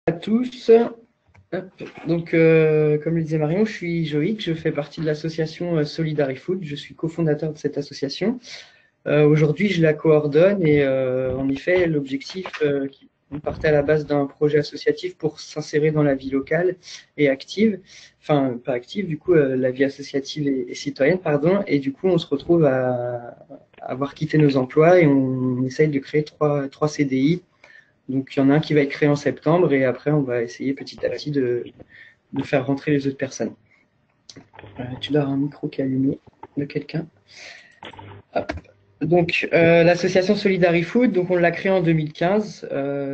À tous. Hop. Donc, comme le disait Marion, je suis Joïc, je fais partie de l'association Solidarifood, je suis cofondateur de cette association. Aujourd'hui, je la coordonne et en effet, l'objectif, on partait à la base d'un projet associatif pour s'insérer dans la vie locale et active, enfin pas active, du coup, la vie associative et citoyenne, pardon, et du coup, on se retrouve à avoir quitté nos emplois et on essaye de créer trois CDI. Donc, il y en a un qui va être créé en septembre et après, on va essayer petit à petit de faire rentrer les autres personnes. Tu dois avoir un micro qui est allumé de quelqu'un. Hop. Donc, l'association Solidarifood, donc on l'a créée en 2015.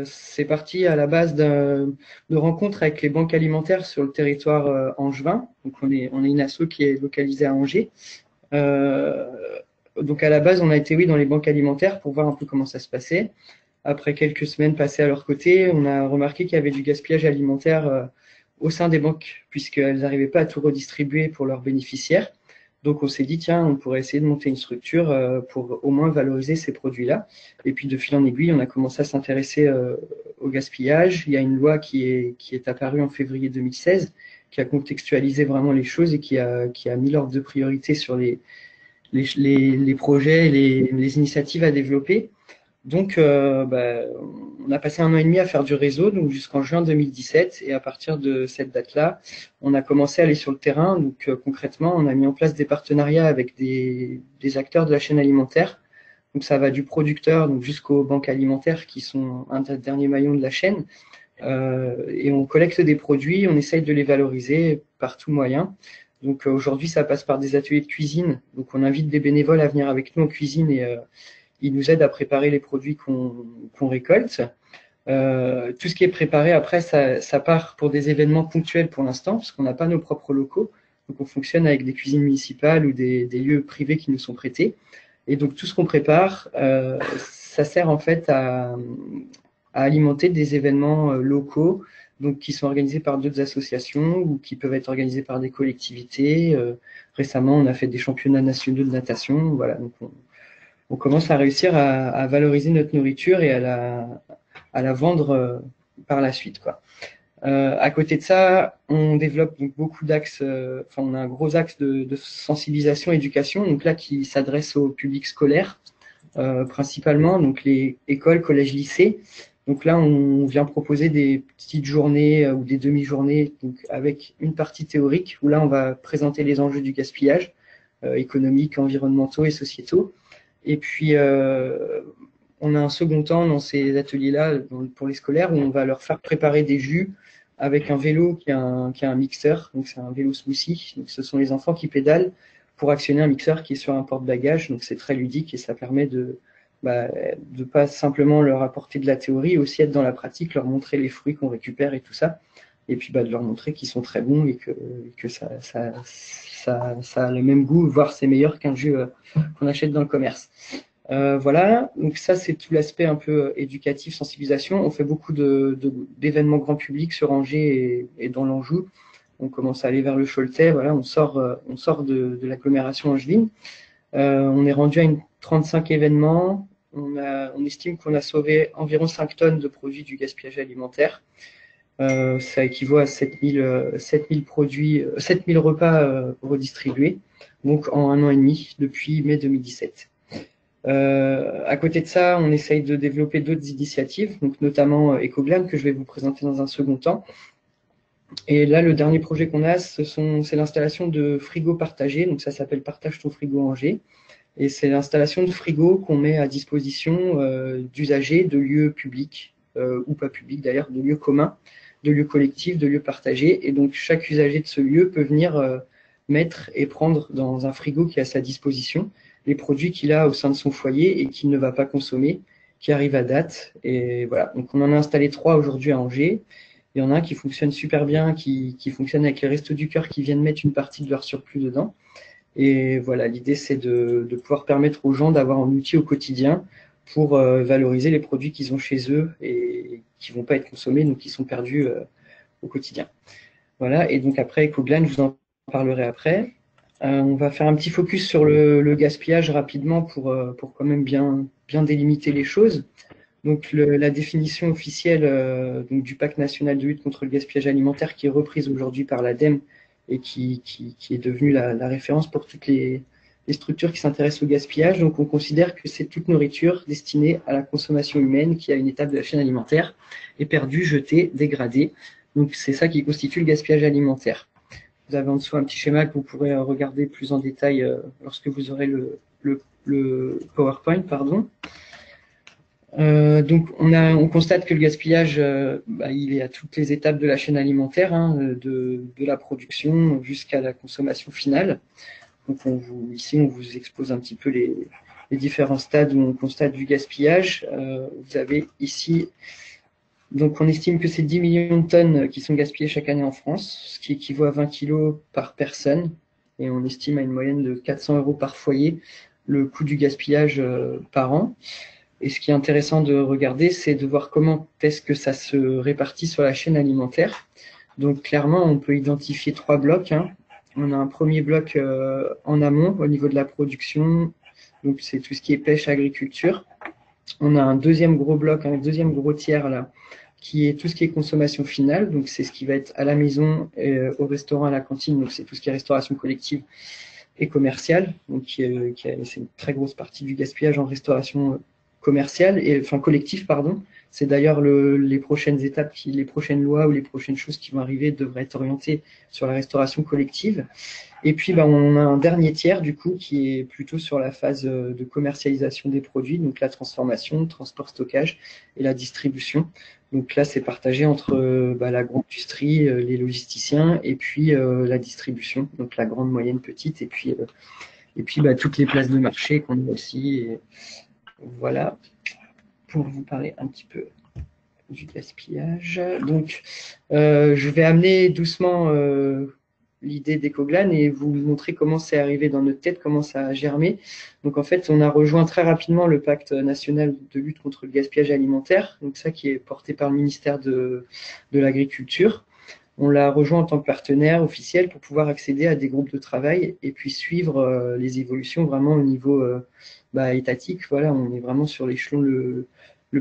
C'est parti à la base de rencontres avec les banques alimentaires sur le territoire angevin. Donc, on est une asso qui est localisée à Angers. Euh, donc, à la base, on a été, oui, dans les banques alimentaires pour voir un peu comment ça se passait. Après quelques semaines passées à leur côté, on a remarqué qu'il y avait du gaspillage alimentaire au sein des banques, puisqu'elles n'arrivaient pas à tout redistribuer pour leurs bénéficiaires. Donc on s'est dit, tiens, on pourrait essayer de monter une structure pour au moins valoriser ces produits-là. Et puis de fil en aiguille, on a commencé à s'intéresser au gaspillage. Il y a une loi qui est apparue en février 2016, qui a contextualisé vraiment les choses et qui a mis l'ordre de priorité sur les projets, les initiatives à développer. Donc, on a passé 1 an et demi à faire du réseau, donc jusqu'en juin 2017. Et à partir de cette date-là, on a commencé à aller sur le terrain. Donc, concrètement, on a mis en place des partenariats avec des acteurs de la chaîne alimentaire. Donc, ça va du producteur donc jusqu'aux banques alimentaires qui sont un des derniers maillons de la chaîne. Et on collecte des produits, on essaye de les valoriser par tout moyen. Donc, aujourd'hui, ça passe par des ateliers de cuisine. Donc, on invite des bénévoles à venir avec nous en cuisine et ils nous aident à préparer les produits qu'on récolte. Tout ce qui est préparé, après, ça part pour des événements ponctuels pour l'instant, parce qu'on n'a pas nos propres locaux. Donc, on fonctionne avec des cuisines municipales ou des lieux privés qui nous sont prêtés. Et donc, tout ce qu'on prépare, ça sert en fait à alimenter des événements locaux, donc qui sont organisés par d'autres associations ou qui peuvent être organisés par des collectivités. Récemment, on a fait des championnats nationaux de natation. Voilà, donc on commence à réussir à valoriser notre nourriture et à la vendre par la suite, quoi. À côté de ça, on développe donc beaucoup d'axes, enfin on a un gros axe de sensibilisation, éducation, donc là qui s'adresse au public scolaire principalement, donc les écoles, collèges, lycées. Donc là, on vient proposer des petites journées ou des demi-journées donc avec une partie théorique où là, on va présenter les enjeux du gaspillage économiques, environnementaux et sociétaux. Et puis, on a un second temps dans ces ateliers-là, pour les scolaires, où on va leur faire préparer des jus avec un vélo qui a un mixeur. Donc, c'est un vélo smoothie. Donc, ce sont les enfants qui pédalent pour actionner un mixeur qui est sur un porte-bagages. Donc, c'est très ludique et ça permet de pas simplement leur apporter de la théorie, aussi être dans la pratique, leur montrer les fruits qu'on récupère et tout ça. Et puis, de leur montrer qu'ils sont très bons et que ça a le même goût, voire c'est meilleur qu'un jus qu'on achète dans le commerce. Voilà, donc ça c'est tout l'aspect un peu éducatif, sensibilisation. On fait beaucoup d'événements grand public sur Angers et dans l'Anjou. On commence à aller vers le Choletais, voilà, on sort de l'agglomération angevine. On est rendu à 35 événements. On estime qu'on a sauvé environ 5 tonnes de produits du gaspillage alimentaire. Ça équivaut à 7000 produits, 7000 repas redistribués, donc en 1 an et demi, depuis mai 2017. À côté de ça, on essaye de développer d'autres initiatives, donc notamment Ecoglan, que je vais vous présenter dans un second temps. Et là, le dernier projet qu'on a, c'est l'installation de frigos partagés, donc ça s'appelle Partage ton frigo Angers. Et c'est l'installation de frigos qu'on met à disposition d'usagers de lieux publics, ou pas publics d'ailleurs, de lieux communs, de lieux collectifs, de lieux partagés. Et donc, chaque usager de ce lieu peut venir mettre et prendre dans un frigo qui est à sa disposition les produits qu'il a au sein de son foyer et qu'il ne va pas consommer, qui arrivent à date. Et voilà, donc on en a installé 3 aujourd'hui à Angers. Il y en a un qui fonctionne super bien, qui fonctionne avec les Restos du Cœur qui viennent mettre une partie de leur surplus dedans. Et voilà, l'idée c'est de pouvoir permettre aux gens d'avoir un outil au quotidien pour valoriser les produits qu'ils ont chez eux et qui ne vont pas être consommés, donc qui sont perdus au quotidien. Voilà, et donc après Ecoglan, je vous en parlerai après. On va faire un petit focus sur le gaspillage rapidement pour quand même bien délimiter les choses. Donc la définition officielle donc, du Pacte national de lutte contre le gaspillage alimentaire qui est reprise aujourd'hui par l'ADEME et qui est devenue la référence pour toutes les structures qui s'intéressent au gaspillage. Donc on considère que c'est toute nourriture destinée à la consommation humaine qui a une étape de la chaîne alimentaire est perdue, jetée, dégradée. Donc c'est ça qui constitue le gaspillage alimentaire. Vous avez en dessous un petit schéma que vous pourrez regarder plus en détail lorsque vous aurez le PowerPoint, pardon. Donc on constate que le gaspillage, il est à toutes les étapes de la chaîne alimentaire, hein, de la production jusqu'à la consommation finale. Donc ici on vous expose un petit peu les différents stades où on constate du gaspillage. Vous avez ici, donc on estime que c'est 10 millions de tonnes qui sont gaspillées chaque année en France, ce qui équivaut à 20 kilos par personne, et on estime à une moyenne de 400 € par foyer le coût du gaspillage par an. Et ce qui est intéressant de regarder, c'est de voir comment est-ce que ça se répartit sur la chaîne alimentaire. Donc clairement, on peut identifier 3 blocs, hein. On a un premier bloc en amont, au niveau de la production, donc c'est tout ce qui est pêche, agriculture. On a un deuxième gros bloc, un deuxième gros tiers là, qui est tout ce qui est consommation finale, donc c'est ce qui va être à la maison, au restaurant, à la cantine, donc c'est tout ce qui est restauration collective et commerciale, donc c'est une très grosse partie du gaspillage en restauration commerciale, collectif, pardon. C'est d'ailleurs les prochaines étapes, les prochaines lois ou les prochaines choses qui vont arriver devraient être orientées sur la restauration collective. Et puis, on a un dernier tiers, du coup, qui est plutôt sur la phase de commercialisation des produits, donc la transformation, transport, stockage et la distribution. Donc là, c'est partagé entre la grande industrie, les logisticiens, et puis la distribution, donc la grande, moyenne, petite, et puis toutes les places de marché qu'on a aussi. Et voilà, pour vous parler un petit peu du gaspillage. Donc, je vais amener doucement l'idée d'Ecoglan et vous montrer comment c'est arrivé dans notre tête, comment ça a germé. Donc en fait, on a rejoint très rapidement le pacte national de lutte contre le gaspillage alimentaire, donc ça qui est porté par le ministère de l'Agriculture. On l'a rejoint en tant que partenaire officiel pour pouvoir accéder à des groupes de travail et puis suivre les évolutions vraiment au niveau étatique. Voilà, on est vraiment sur l'échelon le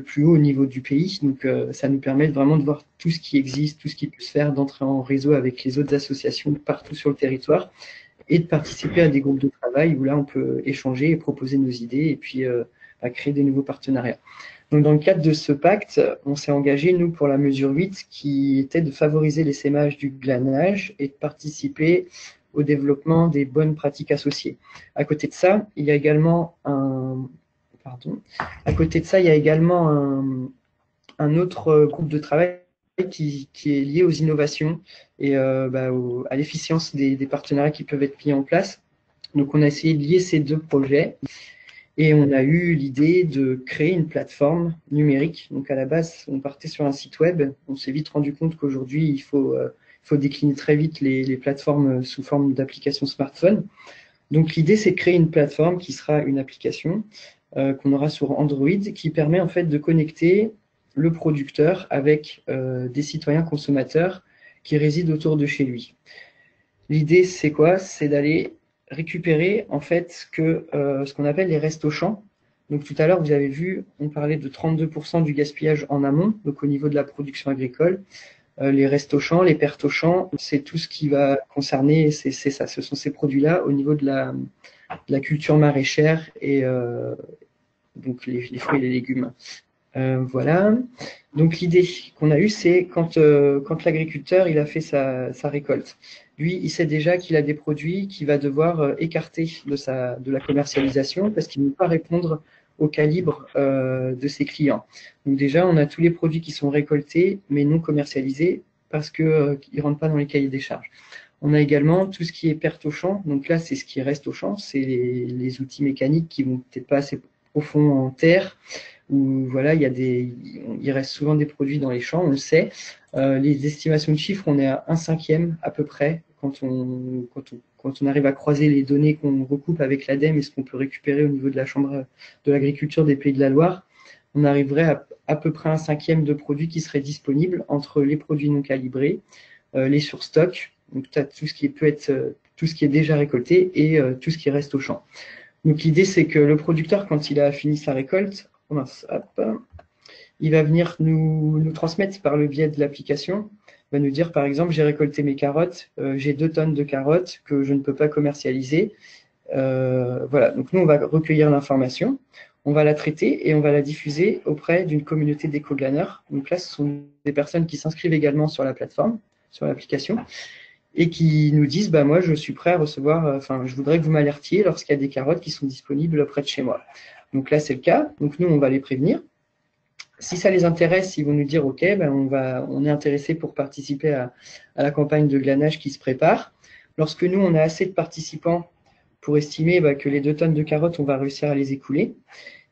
plus haut au niveau du pays. Donc, ça nous permet vraiment de voir tout ce qui existe, tout ce qui peut se faire, d'entrer en réseau avec les autres associations partout sur le territoire et de participer à des groupes de travail où là, on peut échanger et proposer nos idées et puis créer des nouveaux partenariats. Donc, dans le cadre de ce pacte, on s'est engagé, nous, pour la mesure 8, qui était de favoriser l'essaimage du glanage et de participer au développement des bonnes pratiques associées. À côté de ça, il y a également un autre groupe de travail qui est lié aux innovations et à l'efficience des partenariats qui peuvent être mis en place. Donc, on a essayé de lier ces deux projets et on a eu l'idée de créer une plateforme numérique. Donc, à la base, on partait sur un site web. On s'est vite rendu compte qu'aujourd'hui, il faut décliner très vite les plateformes sous forme d'applications smartphone. Donc, l'idée, c'est de créer une plateforme qui sera une application qu'on aura sur Android, qui permet en fait de connecter le producteur avec des citoyens consommateurs qui résident autour de chez lui. L'idée, c'est quoi? C'est d'aller récupérer en fait ce qu'on appelle les restos-champs. Donc tout à l'heure, vous avez vu, on parlait de 32% du gaspillage en amont, donc au niveau de la production agricole. Les restos-champs, les pertes-aux-champs, c'est tout ce qui va concerner, c'est ça, ce sont ces produits-là au niveau de la culture maraîchère et donc les fruits et les légumes. Voilà. Donc l'idée qu'on a eue, c'est quand l'agriculteur il a fait sa récolte, lui il sait déjà qu'il a des produits qu'il va devoir écarter de la commercialisation parce qu'il ne peut pas répondre au calibre de ses clients. Donc déjà on a tous les produits qui sont récoltés mais non commercialisés parce que ils rentrent pas dans les cahiers des charges. On a également tout ce qui est perte au champ. Donc là, c'est ce qui reste au champ, c'est les outils mécaniques qui vont peut-être pas assez profond en terre, où voilà, il reste souvent des produits dans les champs, on le sait. Les estimations de chiffres, on est à 1/5 à peu près quand on arrive à croiser les données qu'on recoupe avec l'ADEME et ce qu'on peut récupérer au niveau de la Chambre de l'agriculture des Pays de la Loire. On arriverait à peu près 1/5 de produits qui seraient disponibles entre les produits non calibrés, les surstocks, donc tout ce qui peut être tout ce qui est déjà récolté et tout ce qui reste au champ. Donc l'idée c'est que le producteur, quand il a fini sa récolte, il va venir nous transmettre par le biais de l'application. Il va nous dire, par exemple, j'ai récolté mes carottes, j'ai 2 tonnes de carottes que je ne peux pas commercialiser. Voilà, donc nous, on va recueillir l'information, on va la traiter et on va la diffuser auprès d'une communauté d'éco-glaneurs. Donc là, ce sont des personnes qui s'inscrivent également sur la plateforme, sur l'application, et qui nous disent, bah, moi, je suis prêt à recevoir, enfin, je voudrais que vous m'alertiez lorsqu'il y a des carottes qui sont disponibles près de chez moi. Donc là, c'est le cas. Donc nous, on va les prévenir. Si ça les intéresse, ils vont nous dire, OK, ben on est intéressé pour participer à la campagne de glanage qui se prépare. Lorsque nous, on a assez de participants pour estimer que les 2 tonnes de carottes, on va réussir à les écouler,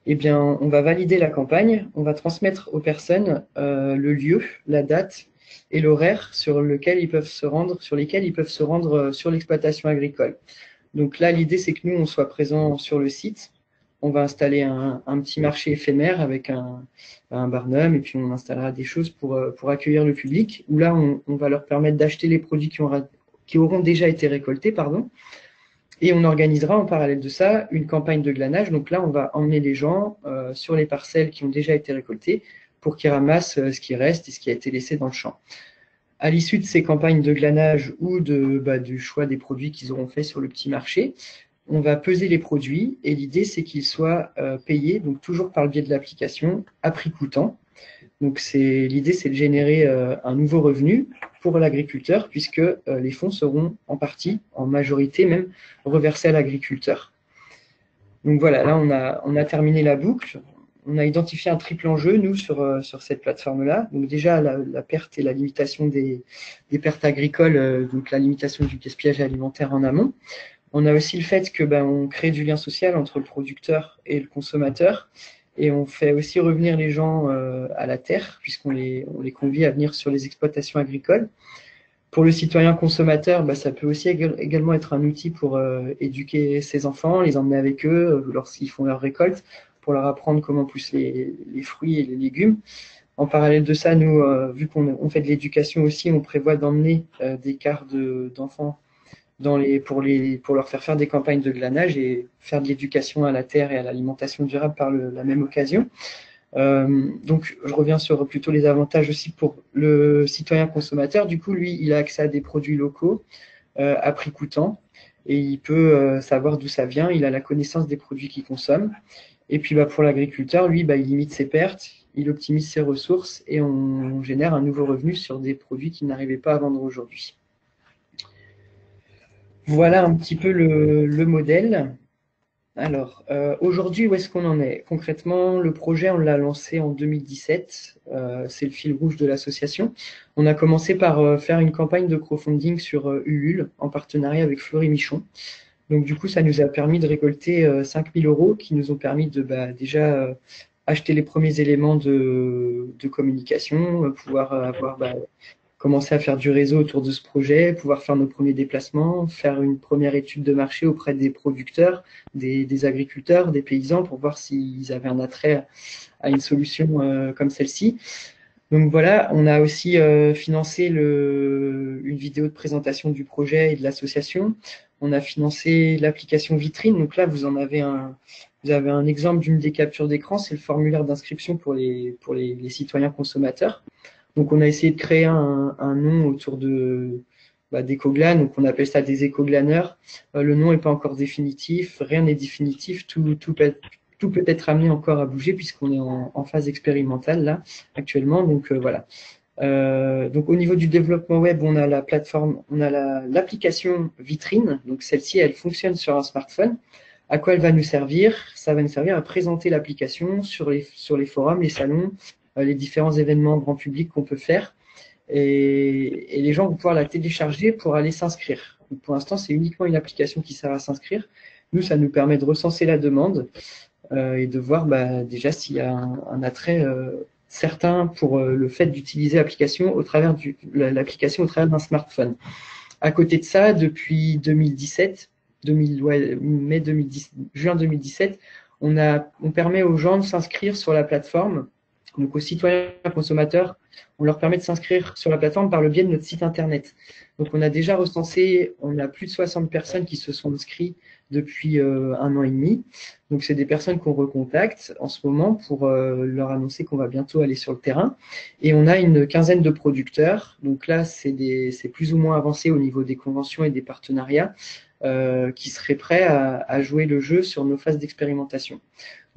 eh bien, on va valider la campagne, on va transmettre aux personnes le lieu, la date et l'horaire sur lesquels ils peuvent se rendre sur l'exploitation agricole. Donc là, l'idée, c'est que nous, on soit présents sur le site. On va installer un petit marché éphémère avec un barnum et puis on installera des choses pour accueillir le public, où là, on va leur permettre d'acheter les produits qui auront déjà été récoltés, pardon. Et on organisera en parallèle de ça une campagne de glanage. Donc là, on va emmener les gens sur les parcelles qui ont déjà été récoltées pour qu'ils ramassent ce qui reste et ce qui a été laissé dans le champ. À l'issue de ces campagnes de glanage ou du choix des produits qu'ils auront fait sur le petit marché, on va peser les produits et l'idée, c'est qu'ils soient payés, donc toujours par le biais de l'application, à prix coûtant. Donc l'idée, c'est de générer un nouveau revenu pour l'agriculteur puisque les fonds seront en partie, en majorité même, reversés à l'agriculteur. Donc voilà, là, on a terminé la boucle. On a identifié un triple enjeu, nous, sur cette plateforme-là. Donc déjà, la perte et la limitation des pertes agricoles, donc la limitation du gaspillage alimentaire en amont. On a aussi le fait que on crée du lien social entre le producteur et le consommateur. Et on fait aussi revenir les gens à la terre, puisqu'on les convie à venir sur les exploitations agricoles. Pour le citoyen consommateur, ça peut aussi également être un outil pour éduquer ses enfants, les emmener avec eux lorsqu'ils font leur récolte, pour leur apprendre comment poussent les fruits et les légumes. En parallèle de ça, nous, vu qu'on fait de l'éducation aussi, on prévoit d'emmener des quarts d'enfants pour leur faire des campagnes de glanage et faire de l'éducation à la terre et à l'alimentation durable par la même occasion. Donc, je reviens sur plutôt les avantages aussi pour le citoyen consommateur. Du coup, lui, il a accès à des produits locaux à prix coûtant et il peut savoir d'où ça vient. Il a la connaissance des produits qu'il consomme. Et puis, pour l'agriculteur, lui, il limite ses pertes, il optimise ses ressources et on génère un nouveau revenu sur des produits qu'il n'arrivait pas à vendre aujourd'hui. Voilà un petit peu le modèle. Alors, aujourd'hui, où est-ce qu'on en est? Concrètement, le projet, on l'a lancé en 2017. C'est le fil rouge de l'association. On a commencé par faire une campagne de crowdfunding sur Ulule en partenariat avec Fleury Michon. Donc, du coup, ça nous a permis de récolter 5 000 € qui nous ont permis de déjà acheter les premiers éléments de communication, pouvoir avoir commencer à faire du réseau autour de ce projet, pouvoir faire nos premiers déplacements, faire une première étude de marché auprès des producteurs, des agriculteurs, des paysans, pour voir s'ils avaient un attrait à une solution comme celle-ci. Donc voilà, on a aussi financé une vidéo de présentation du projet et de l'association. On a financé l'application Vitrine. Donc là, vous avez un exemple d'une des captures d'écran, c'est le formulaire d'inscription pour les citoyens consommateurs. Donc, on a essayé de créer un nom autour d'éco-glanes, donc on appelle ça des éco-glaneurs. Le nom n'est pas encore définitif, rien n'est définitif, tout peut être amené encore à bouger puisqu'on est en phase expérimentale là actuellement. Donc voilà. Donc au niveau du développement web, on a la plateforme, on a l'application Vitrine. Donc celle-ci, elle fonctionne sur un smartphone. À quoi elle va nous servir? Ça va nous servir à présenter l'application sur les forums, les salons, les différents événements grand public qu'on peut faire. Et les gens vont pouvoir la télécharger pour aller s'inscrire. Pour l'instant, c'est uniquement une application qui sert à s'inscrire. Nous, ça nous permet de recenser la demande et de voir déjà s'il y a un attrait certain pour le fait d'utiliser l'application au travers d'un smartphone. À côté de ça, depuis 2017, juin 2017, on permet aux gens de s'inscrire sur la plateforme, donc aux citoyens consommateurs on leur permet de s'inscrire sur la plateforme par le biais de notre site internet. Donc on a déjà recensé, on a plus de 60 personnes qui se sont inscrites depuis 1 an et demi. Donc c'est des personnes qu'on recontacte en ce moment pour leur annoncer qu'on va bientôt aller sur le terrain. Et on a une quinzaine de producteurs. Donc là, c'est plus ou moins avancé au niveau des conventions et des partenariats qui seraient prêts à jouer le jeu sur nos phases d'expérimentation.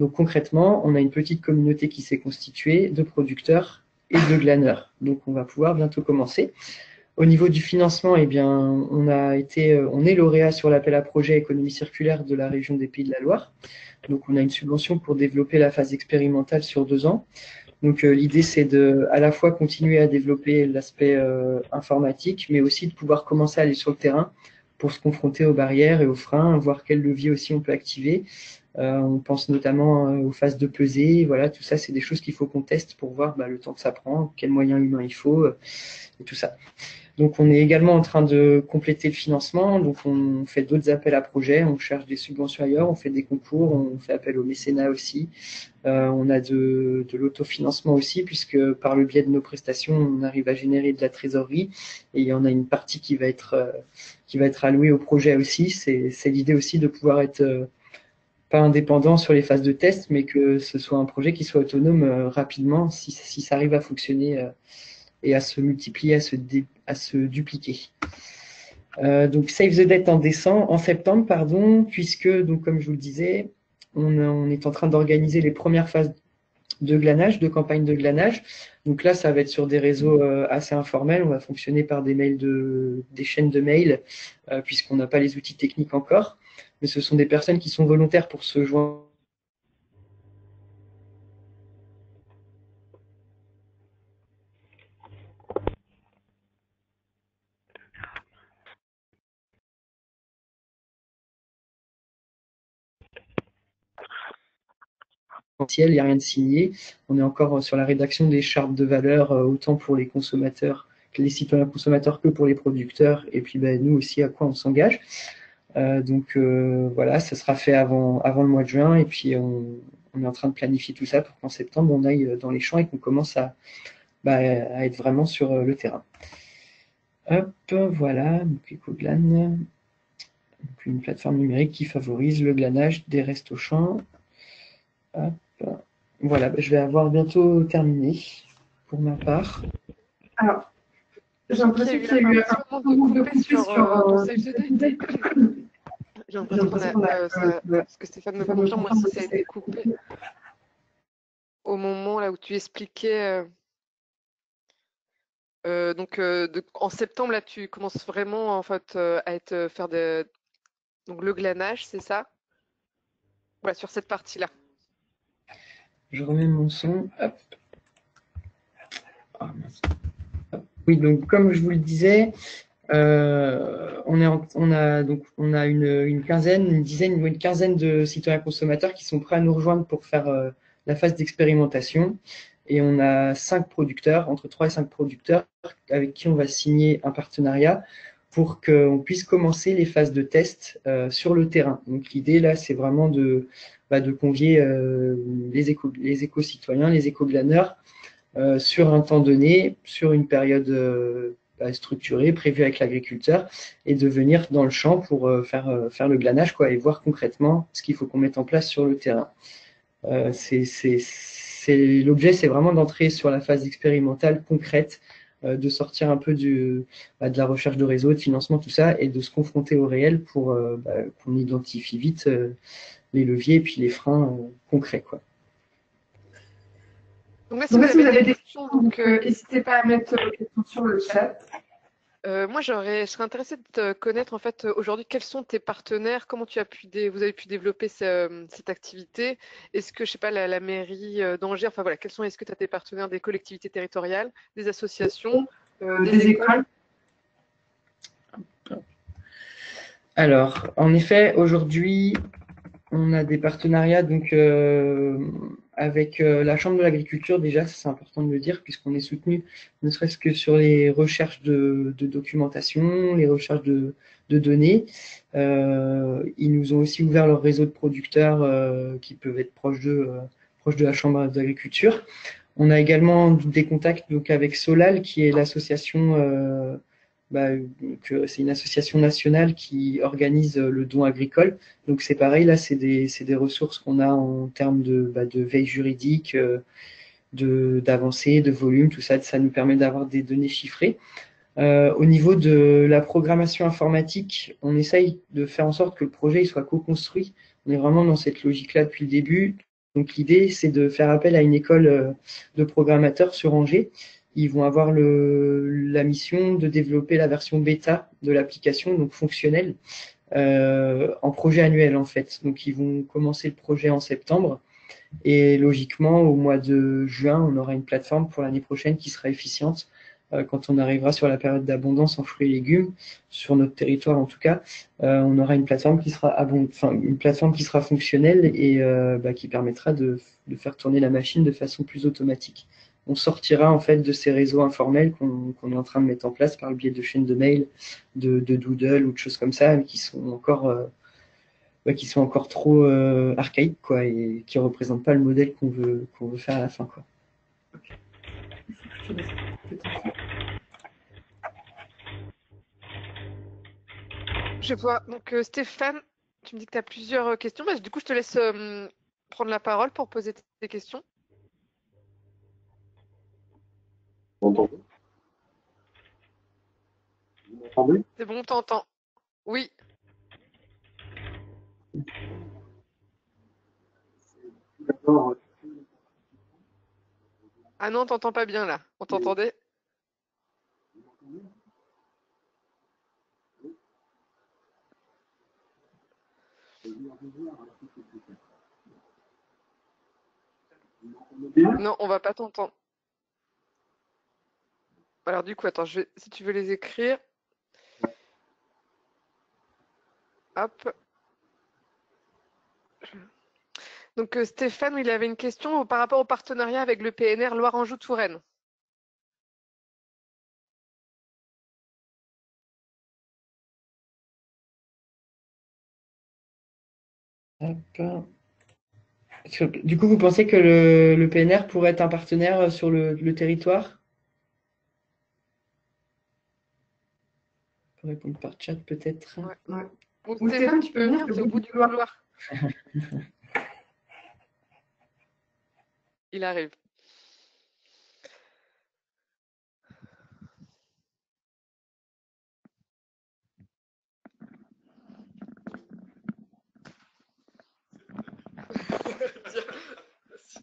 Donc concrètement, on a une petite communauté qui s'est constituée de producteurs et de glaneurs. Donc on va pouvoir bientôt commencer. Au niveau du financement, eh bien, on est lauréat sur l'appel à projet économie circulaire de la région des Pays de la Loire. Donc on a une subvention pour développer la phase expérimentale sur 2 ans. Donc l'idée, c'est de à la fois continuer à développer l'aspect informatique, mais aussi de pouvoir commencer à aller sur le terrain pour se confronter aux barrières et aux freins, voir quels leviers aussi on peut activer. On pense notamment aux phases de pesée. Voilà, tout ça, c'est des choses qu'il faut qu'on teste pour voir le temps que ça prend, quels moyens humains il faut, et tout ça. Donc, on est également en train de compléter le financement. Donc, on fait d'autres appels à projets, on cherche des subventions ailleurs, on fait des concours, on fait appel au mécénat aussi. On a de l'autofinancement aussi, puisque par le biais de nos prestations, on arrive à générer de la trésorerie. Et il y en a une partie qui va être allouée au projet aussi. C'est l'idée aussi de pouvoir être pas indépendant sur les phases de test, mais que ce soit un projet qui soit autonome rapidement si ça arrive à fonctionner et à se multiplier, à se dupliquer. Donc Save the Date en septembre, pardon, puisque, donc, comme je vous le disais, on est en train d'organiser les premières phases de glanage, de campagne de glanage. Donc là, ça va être sur des réseaux assez informels. On va fonctionner par des chaînes de mails, puisqu'on n'a pas les outils techniques encore. Mais ce sont des personnes qui sont volontaires pour se joindre il n'y a rien de signé. On est encore sur la rédaction des chartes de valeur, autant pour les consommateurs, les citoyens consommateurs que pour les producteurs, et puis nous aussi à quoi on s'engage. Donc voilà, ça sera fait avant le mois de juin, et puis on est en train de planifier tout ça pour qu'en septembre on aille dans les champs et qu'on commence à être vraiment sur le terrain. Hop, voilà, donc EcoGlan, donc une plateforme numérique qui favorise le glanage des restes au champ. Hop. Voilà, je vais avoir bientôt terminé pour ma part. Alors, j'ai l'impression qu'il y a eu un manque de coupé sur ton Save the Date. J'ai l'impression que Stéphane me confirme, moi, si ça a été coupé au moment là où tu expliquais. Donc, en septembre, là, tu commences vraiment en fait à faire donc le glanage, c'est ça? Voilà, sur cette partie-là. Je remets mon son. Hop. Oh, oui, donc comme je vous le disais, on a une quinzaine de citoyens consommateurs qui sont prêts à nous rejoindre pour faire la phase d'expérimentation. Et on a 5 producteurs, entre 3 et 5 producteurs, avec qui on va signer un partenariat pour qu'on puisse commencer les phases de test sur le terrain. Donc l'idée là, c'est vraiment de convier les éco-citoyens, les éco-glaneurs sur un temps donné, sur une période structurée, prévue avec l'agriculteur, et de venir dans le champ pour faire le glanage, quoi, et voir concrètement ce qu'il faut qu'on mette en place sur le terrain. L'objet, c'est vraiment d'entrer sur la phase expérimentale concrète, de sortir un peu de la recherche de réseau, de financement, tout ça, et de se confronter au réel pour qu'on identifie vite les leviers et puis les freins concrets, quoi. Donc là, si vous avez des questions, n'hésitez pas à mettre vos questions sur le chat. Moi, je serais intéressée de te connaître en fait aujourd'hui. Quels sont tes partenaires? Comment vous avez pu développer cette activité? Est-ce que, je sais pas, la mairie d'Angers, enfin voilà, est-ce que tu as tes partenaires des collectivités territoriales, des associations, des écoles? Alors, en effet, aujourd'hui, on a des partenariats donc avec la Chambre de l'agriculture, déjà, c'est important de le dire, puisqu'on est soutenu ne serait-ce que sur les recherches de documentation, les recherches de données. Ils nous ont aussi ouvert leur réseau de producteurs qui peuvent être proches de la Chambre d'agriculture. On a également des contacts donc avec Solal, qui est l'association, c'est une association nationale qui organise le don agricole. Donc c'est pareil, là c'est des ressources qu'on a en termes de veille juridique, d'avancée, de volume, tout ça. Ça nous permet d'avoir des données chiffrées. Au niveau de la programmation informatique, on essaye de faire en sorte que le projet il soit co-construit. On est vraiment dans cette logique-là depuis le début. Donc l'idée, c'est de faire appel à une école de programmateurs sur Angers. Ils vont avoir la mission de développer la version bêta de l'application, donc fonctionnelle, en projet annuel en fait. Donc ils vont commencer le projet en septembre. Et logiquement, au mois de juin, on aura une plateforme pour l'année prochaine qui sera efficiente quand on arrivera sur la période d'abondance en fruits et légumes, sur notre territoire en tout cas. On aura une plateforme qui sera une plateforme qui sera fonctionnelle et qui permettra de faire tourner la machine de façon plus automatique. On sortira en fait de ces réseaux informels qu'on est en train de mettre en place par le biais de chaînes de mail, de Doodle ou de choses comme ça, qui sont encore trop archaïques quoi, et qui ne représentent pas le modèle qu'on veut faire à la fin. Quoi. Je vois. Donc Stéphane, tu me dis que tu as plusieurs questions. Du coup, je te laisse prendre la parole pour poser tes questions. Vous m'entendez? C'est bon, on t'entend. Oui. Ah non, on t'entend pas bien là. On t'entendait? Non, on va pas t'entendre. Alors du coup, attends, si tu veux les écrire. Hop. Donc Stéphane, il avait une question par rapport au partenariat avec le PNR Loire-Anjou-Touraine. Du coup, vous pensez que le PNR pourrait être un partenaire sur le territoire? Pour répondre par chat, peut-être. Ouais. Bon, Stéphane, tu peux venir, c'est au bout du couloir. Il arrive.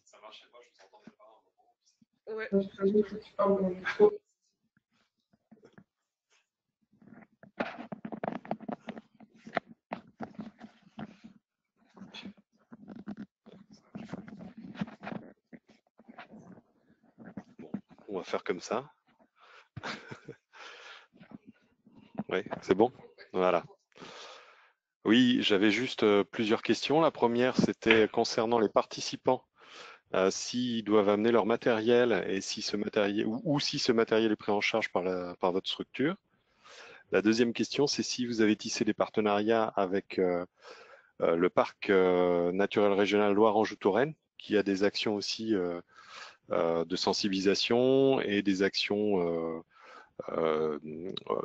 Ça marchait pas, je vous entendais pas à un moment. Ouais. On va faire comme ça. Oui, c'est bon? Voilà. Oui, j'avais juste plusieurs questions. La première, c'était concernant les participants. S'ils doivent amener leur matériel et si ce matériel ou si ce matériel est pris en charge par votre structure. La deuxième question, c'est si vous avez tissé des partenariats avec le parc naturel régional Loire-Anjou-Touraine, qui a des actions aussi de sensibilisation et des actions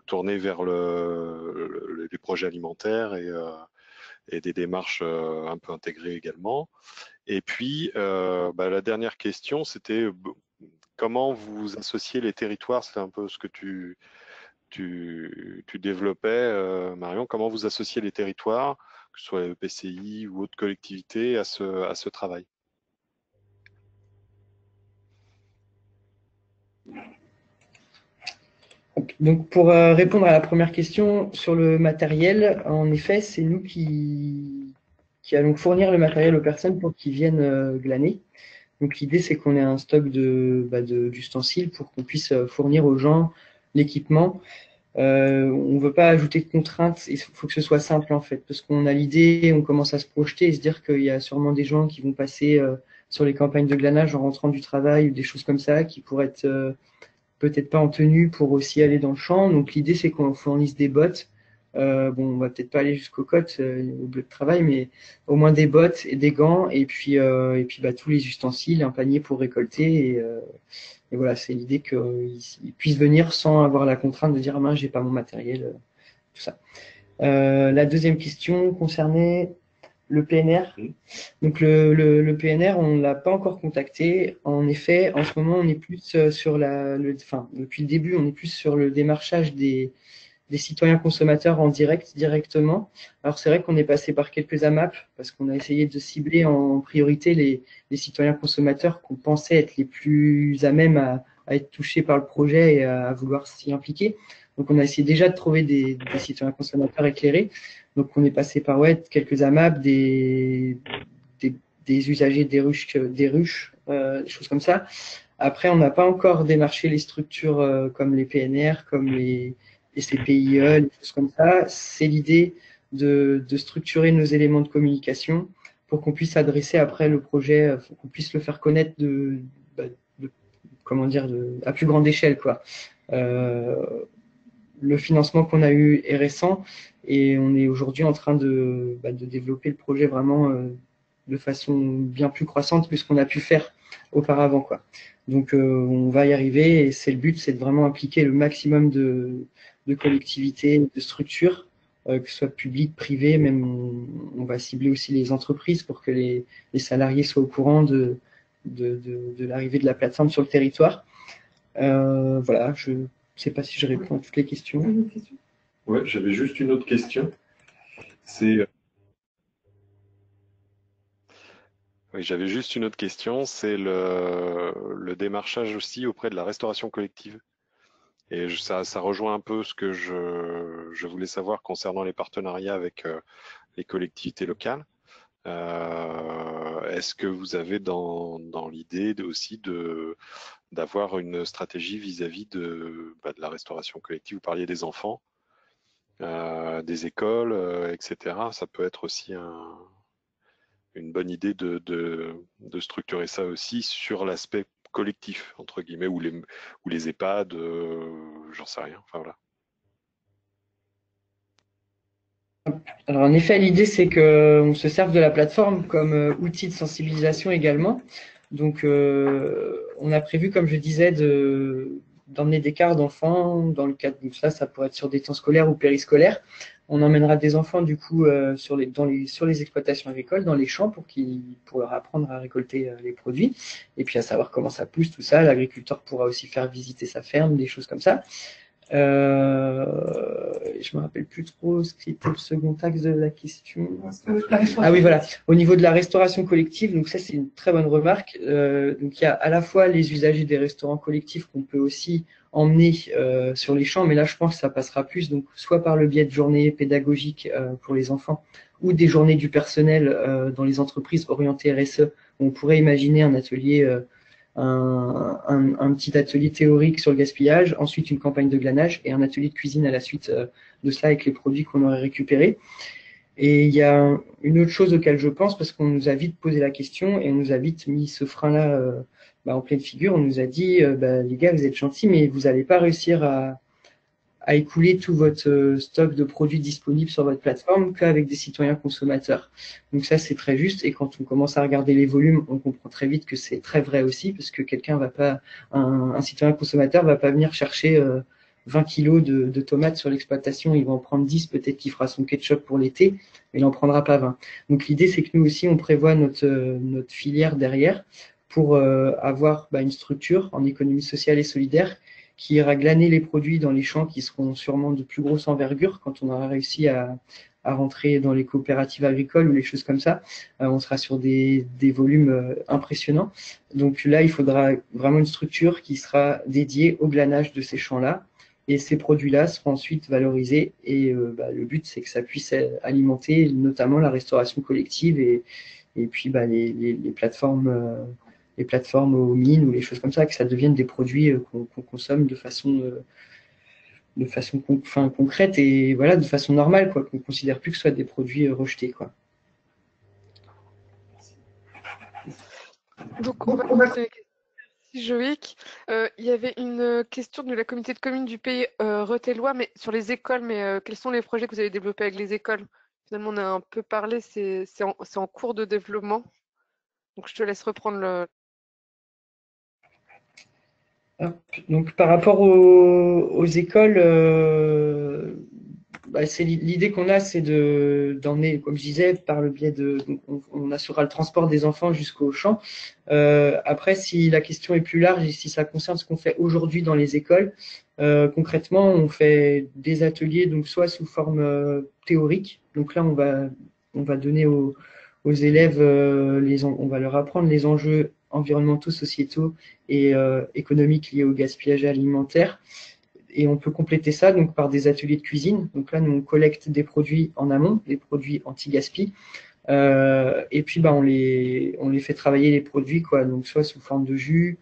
tournées vers les projets alimentaires et des démarches un peu intégrées également. Et puis, la dernière question, c'était comment vous associez les territoires. C'est un peu ce que tu développais, Marion. Comment vous associez les territoires, que ce soit les EPCI ou autres collectivités, à ce travail? Donc, pour répondre à la première question sur le matériel, en effet, c'est nous qui allons fournir le matériel aux personnes pour qu'ils viennent glaner. Donc, l'idée, c'est qu'on ait un stock d'ustensiles pour qu'on puisse fournir aux gens l'équipement. On ne veut pas ajouter de contraintes, il faut que ce soit simple en fait, parce qu'on a l'idée, on commence à se projeter et se dire qu'il y a sûrement des gens qui vont passer sur les campagnes de glanage en rentrant du travail ou des choses comme ça, qui pourraient être peut-être pas en tenue pour aussi aller dans le champ. Donc l'idée c'est qu'on fournisse des bottes Bon, on va peut-être pas aller jusqu'aux cotes, au bleu de travail, mais au moins des bottes et des gants, et puis bah, tous les ustensiles, un panier pour récolter, et voilà, c'est l'idée qu'ils puissent venir sans avoir la contrainte de dire, ah mince, j'ai pas mon matériel, tout ça. La deuxième question concernait le PNR. Donc le PNR, on ne l'a pas encore contacté. En effet, en ce moment, on est plus sur enfin, depuis le début, on est plus sur le démarchage des citoyens consommateurs en direct, directement. Alors c'est vrai qu'on est passé par quelques AMAP parce qu'on a essayé de cibler en priorité les citoyens consommateurs qu'on pensait être les plus à même à être touchés par le projet et à vouloir s'y impliquer. Donc on a essayé déjà de trouver des citoyens consommateurs éclairés. Donc on est passé par quelques AMAP, des usagers des ruches, des choses comme ça. Après, on n'a pas encore démarché les structures comme les PNR, comme les CPIE, des choses comme ça. C'est l'idée de structurer nos éléments de communication pour qu'on puisse adresser après le projet, qu'on puisse le faire connaître comment dire, à plus grande échelle, quoi. Le financement qu'on a eu est récent et on est aujourd'hui en train de développer le projet vraiment de façon bien plus croissante que ce qu'on a pu faire auparavant, quoi. Donc on va y arriver et c'est le but, c'est de vraiment impliquer le maximum de collectivités, de structures, que ce soit publiques, privées, même on va cibler aussi les entreprises pour que les salariés soient au courant de l'arrivée de la plateforme sur le territoire. Voilà, je ne sais pas si je réponds à toutes les questions. Ouais, j'avais juste une autre question. C'est Oui, j'avais juste une autre question, c'est le démarchage aussi auprès de la restauration collective. Et ça rejoint un peu ce que je voulais savoir concernant les partenariats avec les collectivités locales. Est-ce que vous avez dans l'idée aussi d'avoir une stratégie vis-à-vis de la restauration collective? Vous parliez des enfants, des écoles, etc. Ça peut être aussi une bonne idée de structurer ça aussi sur l'aspect collectif, entre guillemets, ou les EHPAD, j'en sais rien. Enfin, voilà. Alors en effet, l'idée c'est qu'on se serve de la plateforme comme outil de sensibilisation également. Donc on a prévu, comme je disais, d'emmener des cars d'enfants dans le cadre de ça pourrait être sur des temps scolaires ou périscolaires. On emmènera des enfants du coup sur les exploitations agricoles, dans les champs pour leur apprendre à récolter les produits et puis à savoir comment ça pousse tout ça. L'agriculteur pourra aussi faire visiter sa ferme, des choses comme ça. Je me rappelle plus trop ce qui était le second axe de la question. Ah oui, voilà. Au niveau de la restauration collective, donc ça c'est une très bonne remarque. Donc il y a à la fois les usagers des restaurants collectifs qu'on peut aussi emmener sur les champs, mais là je pense que ça passera plus, donc soit par le biais de journées pédagogiques pour les enfants ou des journées du personnel dans les entreprises orientées RSE. On pourrait imaginer un atelier un petit atelier théorique sur le gaspillage, ensuite une campagne de glanage et un atelier de cuisine à la suite de cela avec les produits qu'on aurait récupérés. Et il y a une autre chose auquel je pense, parce qu'on nous a vite posé la question et on nous a vite mis ce frein-là en pleine figure. On nous a dit, les gars, vous êtes gentils, mais vous n'allez pas réussir à écouler tout votre stock de produits disponibles sur votre plateforme qu'avec des citoyens consommateurs. Donc ça, c'est très juste. Et quand on commence à regarder les volumes, on comprend très vite que c'est très vrai aussi, parce que un citoyen consommateur va pas venir chercher 20 kilos de tomates sur l'exploitation. Il va en prendre 10, peut-être qu'il fera son ketchup pour l'été, mais il n'en prendra pas 20. Donc l'idée, c'est que nous aussi, on prévoit notre filière derrière pour avoir une structure en économie sociale et solidaire qui ira glaner les produits dans les champs qui seront sûrement de plus grosse envergure quand on aura réussi à rentrer dans les coopératives agricoles ou les choses comme ça. On sera sur des volumes impressionnants. Donc là, il faudra vraiment une structure qui sera dédiée au glanage de ces champs-là. Et ces produits-là seront ensuite valorisés. Et le but, c'est que ça puisse alimenter notamment la restauration collective et puis les plateformes aux mines ou les choses comme ça, que ça devienne des produits qu'on consomme de façon concrète et voilà, de façon normale, quoi, qu'on ne considère plus que ce soit des produits rejetés, quoi. Donc on va continuer. Joïc. Il y avait une question de la communauté de communes du pays Rethelois, mais sur les écoles, mais quels sont les projets que vous avez développés avec les écoles? Finalement, on a un peu parlé, c'est en cours de développement. Donc, je te laisse reprendre le. Hop. Donc, par rapport aux écoles, bah, c'est l'idée qu'on a, c'est d'emmener, comme je disais, par le biais de, donc on assurera le transport des enfants jusqu'au champ. Après, si la question est plus large et si ça concerne ce qu'on fait aujourd'hui dans les écoles, concrètement, on fait des ateliers, donc soit sous forme théorique. Donc là, on va donner aux élèves, on va leur apprendre les enjeux environnementaux, sociétaux et économiques liés au gaspillage alimentaire. Et on peut compléter ça donc par des ateliers de cuisine. Donc là, nous on collecte des produits en amont, des produits anti-gaspi. Et puis bah, on les fait travailler les produits, quoi. Donc soit sous forme de jus,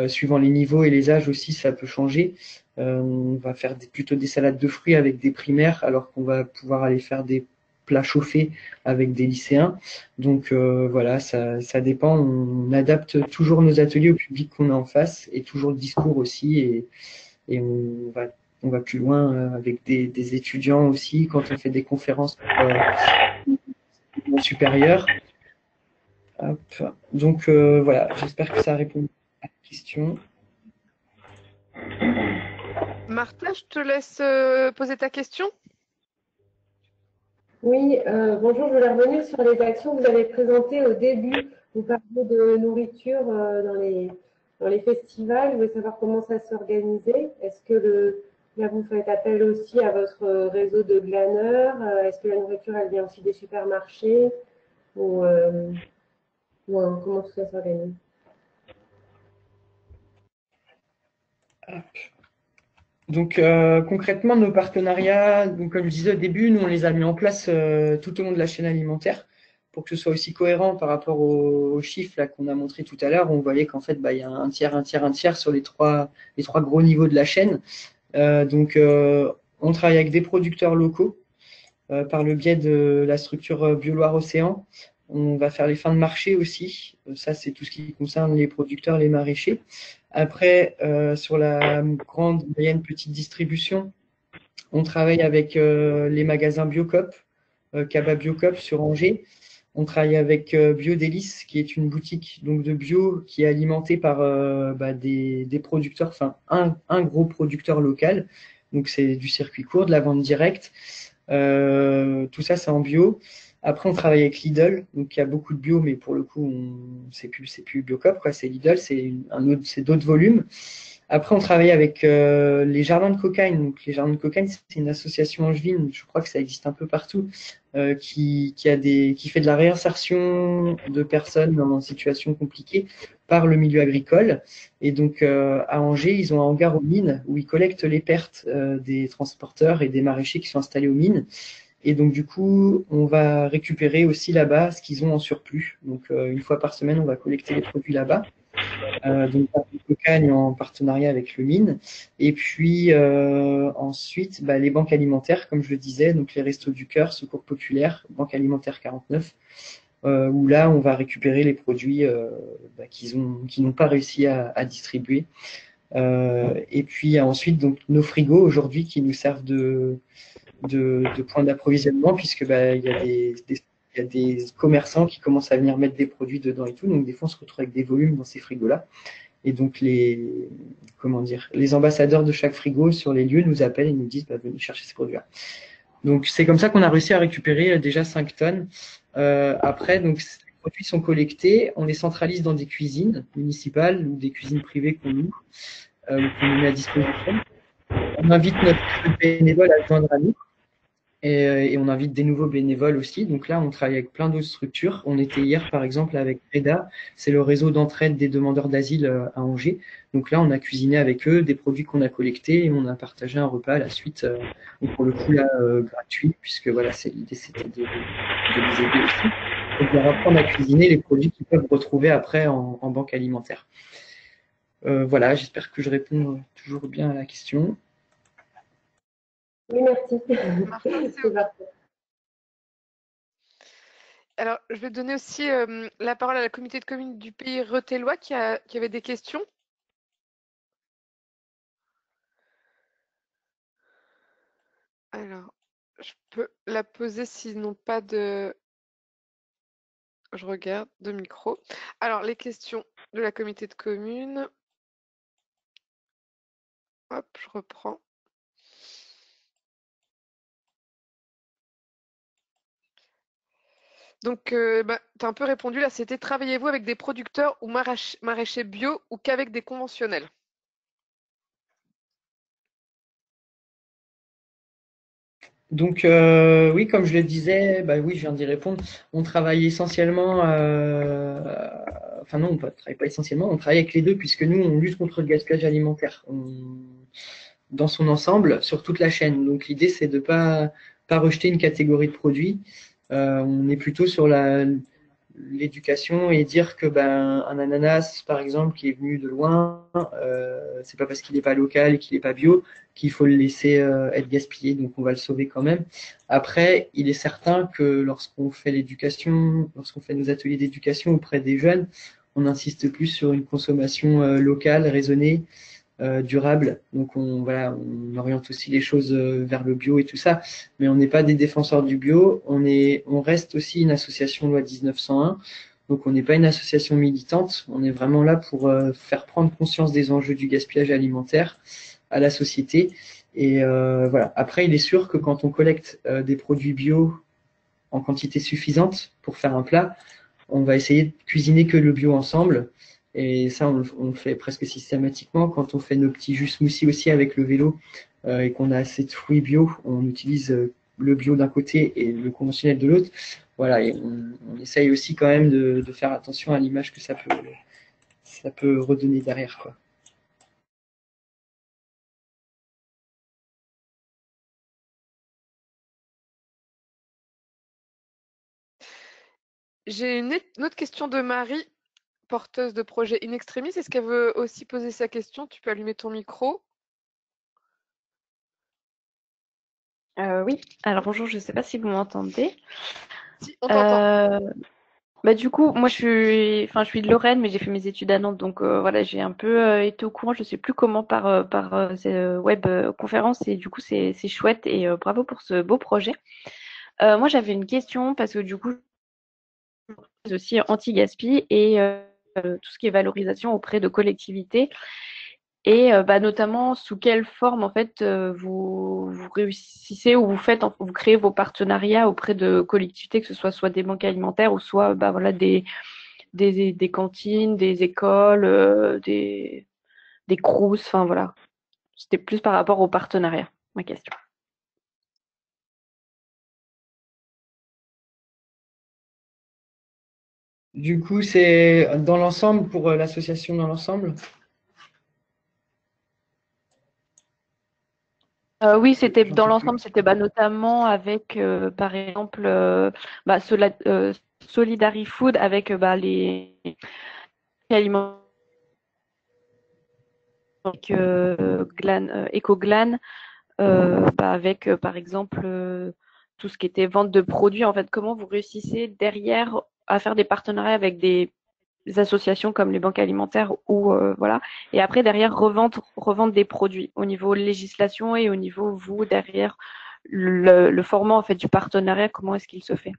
suivant les niveaux et les âges aussi, ça peut changer. On va faire plutôt des salades de fruits avec des primaires, alors qu'on va pouvoir aller faire des plats chauffés avec des lycéens. Donc voilà, ça dépend. On adapte toujours nos ateliers au public qu'on a en face et toujours le discours aussi. Et on va plus loin avec des étudiants aussi quand on fait des conférences supérieures. Hop. Donc voilà, j'espère que ça répond à la question. Martha, je te laisse poser ta question. Oui, bonjour, je voulais revenir sur les actions que vous avez présentées au début. Vous parliez de nourriture dans les festivals. Je voulais savoir comment ça s'organisait. Est-ce que là, vous faites appel aussi à votre réseau de glaneurs? Est-ce que la nourriture, elle vient aussi des supermarchés? Ou, comment tout ça s'organise? Donc concrètement, nos partenariats, donc, comme je disais au début, nous on les a mis en place tout au long de la chaîne alimentaire pour que ce soit aussi cohérent par rapport aux chiffres là qu'on a montré tout à l'heure. On voyait qu'en fait, bah, il y a un tiers, un tiers, un tiers sur les trois gros niveaux de la chaîne. Donc on travaille avec des producteurs locaux par le biais de la structure BioLoire Océan. On va faire les fins de marché aussi. Ça, c'est tout ce qui concerne les producteurs, les maraîchers. Après, sur la grande, moyenne, petite distribution, on travaille avec les magasins Biocop, Caba Biocop sur Angers. On travaille avec Biodélice, qui est une boutique donc de bio qui est alimentée par bah, des producteurs, enfin un gros producteur local. Donc c'est du circuit court, de la vente directe. Tout ça, c'est en bio. Après, on travaille avec Lidl, donc il y a beaucoup de bio, mais pour le coup, c'est plus Biocop, quoi. C'est Lidl, c'est d'autres volumes. Après, on travaille avec les Jardins de Cocagne. Donc, les Jardins de Cocagne, c'est une association angevine, je crois que ça existe un peu partout, qui fait de la réinsertion de personnes en situation compliquée par le milieu agricole. Et donc, à Angers, ils ont un hangar aux mines où ils collectent les pertes des transporteurs et des maraîchers qui sont installés aux mines. Et donc, du coup, on va récupérer aussi là-bas ce qu'ils ont en surplus. Donc, une fois par semaine, on va collecter les produits là-bas. Donc, Cocagne en partenariat avec le mine. Et puis, ensuite, bah, les banques alimentaires, comme je le disais, donc les Restos du Cœur, Secours Populaire, Banque Alimentaire 49, où là, on va récupérer les produits bah, qu'ils n'ont pas réussi à distribuer. Et puis ensuite, donc, nos frigos aujourd'hui qui nous servent de point d'approvisionnement, puisque bah, il y a des commerçants qui commencent à venir mettre des produits dedans et tout. Donc, des fois, on se retrouve avec des volumes dans ces frigos-là. Et donc, comment dire, les ambassadeurs de chaque frigo sur les lieux nous appellent et nous disent bah, venez chercher ces produits-là. Donc, c'est comme ça qu'on a réussi à récupérer déjà 5 tonnes. Après, donc, les produits sont collectés, on les centralise dans des cuisines municipales ou des cuisines privées qu'on loue ou qu'on met à disposition. On invite notre bénévole à se joindre à nous. Et on invite des nouveaux bénévoles aussi. Donc là, on travaille avec plein d'autres structures. On était hier, par exemple, avec REDA, c'est le réseau d'entraide des demandeurs d'asile à Angers. Donc là, on a cuisiné avec eux des produits qu'on a collectés et on a partagé un repas à la suite. Donc pour le coup, là, gratuit, puisque voilà, l'idée, c'était de les aider aussi. Et de leur apprendre à cuisiner les produits qu'ils peuvent retrouver après en banque alimentaire. Voilà, j'espère que je réponds toujours bien à la question. Oui, merci. C'est parfait. Alors, je vais donner aussi la parole à la communauté de communes du pays Rethelois qui avait des questions. Je peux la poser s'ils n'ont pas de... Je regarde, de micro. Alors, les questions de la communauté de communes. Hop, je reprends. Donc, tu as un peu répondu là, c'était travaillez-vous avec des producteurs ou maraîchers bio ou qu'avec des conventionnels? Donc oui, comme je le disais, bah oui, je viens d'y répondre. On travaille essentiellement, enfin non, on ne travaille pas essentiellement, on travaille avec les deux puisque nous, on lutte contre le gaspillage alimentaire dans son ensemble, sur toute la chaîne. Donc l'idée, c'est de pas rejeter une catégorie de produits. On est plutôt sur l'éducation et dire que ben un ananas par exemple qui est venu de loin, c'est pas parce qu'il n'est pas local et qu'il n'est pas bio qu'il faut le laisser être gaspillé, donc on va le sauver quand même. Après, il est certain que lorsqu'on fait l'éducation, lorsqu'on fait nos ateliers d'éducation auprès des jeunes, on insiste plus sur une consommation locale, raisonnée, durable. Donc on oriente aussi les choses vers le bio et tout ça, mais on n'est pas des défenseurs du bio. On reste aussi une association loi 1901. Donc on n'est pas une association militante. On est vraiment là pour faire prendre conscience des enjeux du gaspillage alimentaire à la société. Et voilà. Après, il est sûr que quand on collecte des produits bio en quantité suffisante pour faire un plat, on va essayer de cuisiner que le bio ensemble. Et ça, on le fait presque systématiquement. Quand on fait nos petits jus smoothies aussi avec le vélo et qu'on a assez de fruits bio, on utilise le bio d'un côté et le conventionnel de l'autre. Voilà, et on essaye aussi quand même de faire attention à l'image que ça peut redonner derrière, quoi. J'ai une autre question de Marie, porteuse de projet In Extremis. Est-ce qu'elle veut aussi poser sa question? Tu peux allumer ton micro. Oui, alors bonjour, je ne sais pas si vous m'entendez. Si, on t'entend. Du coup, moi je suis de Lorraine, mais j'ai fait mes études à Nantes, donc voilà, j'ai un peu été au courant. Je ne sais plus comment par ces web conférences, et du coup c'est chouette et bravo pour ce beau projet. Moi j'avais une question parce que du coup je suis aussi anti-gaspi et tout ce qui est valorisation auprès de collectivités. Et notamment, sous quelle forme en fait vous réussissez ou vous créez vos partenariats auprès de collectivités, que ce soit des banques alimentaires ou soit voilà des cantines, des écoles, des crous, enfin voilà. C'était plus par rapport au partenariat, ma question. Du coup, c'est dans l'ensemble pour l'association dans l'ensemble. Oui, c'était dans l'ensemble, c'était notamment avec, par exemple, Solidary Food avec les aliments avec EcoGlan, avec, par exemple, tout ce qui était vente de produits. En fait, comment vous réussissez derrière à faire des partenariats avec des associations comme les banques alimentaires ou voilà, et après derrière revendre des produits au niveau législation et au niveau vous derrière le format en fait du partenariat, comment est-ce qu'il se fait?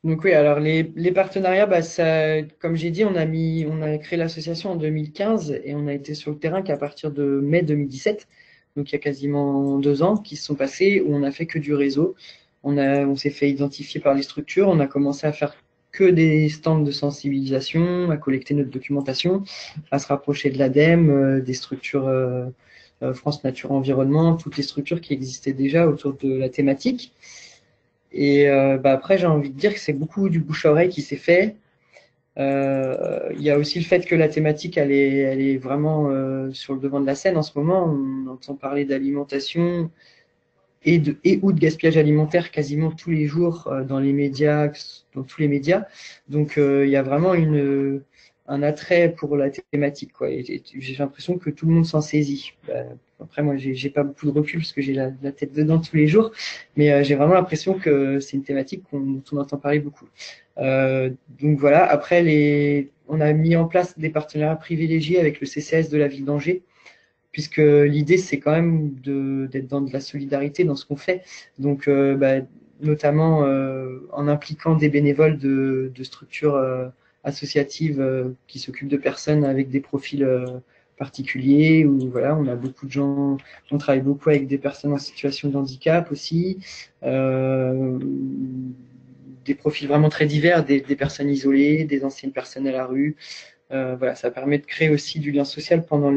Donc oui, alors les partenariats, bah ça, comme j'ai dit, on a créé l'association en 2015 et on a été sur le terrain qu'à partir de mai 2017, donc il y a quasiment 2 ans qui se sont passés où on a fait que du réseau. On s'est fait identifier par les structures, on a commencé à faire que des stands de sensibilisation, à collecter notre documentation, à se rapprocher de l'ADEME, des structures France Nature Environnement, toutes les structures qui existaient déjà autour de la thématique. Et après, j'ai envie de dire que c'est beaucoup du bouche à oreille qui s'est fait. Il y a aussi le fait que la thématique, elle est vraiment sur le devant de la scène en ce moment. On entend parler d'alimentation et ou de gaspillage alimentaire quasiment tous les jours dans les médias, dans tous les médias. Donc il y a vraiment un attrait pour la thématique, quoi. Et j'ai l'impression que tout le monde s'en saisit. Après, moi, j'ai pas beaucoup de recul parce que j'ai la tête dedans tous les jours, mais j'ai vraiment l'impression que c'est une thématique dont on entend parler beaucoup. Donc voilà. Après, on a mis en place des partenariats privilégiés avec le CCAS de la ville d'Angers, puisque l'idée, c'est quand même d'être dans de la solidarité dans ce qu'on fait. Donc, notamment en impliquant des bénévoles de structures associatives qui s'occupent de personnes avec des profils particuliers, ou voilà, on a beaucoup de gens, on travaille beaucoup avec des personnes en situation de handicap aussi, des profils vraiment très divers, des personnes isolées, des anciennes personnes à la rue. Voilà, ça permet de créer aussi du lien social pendant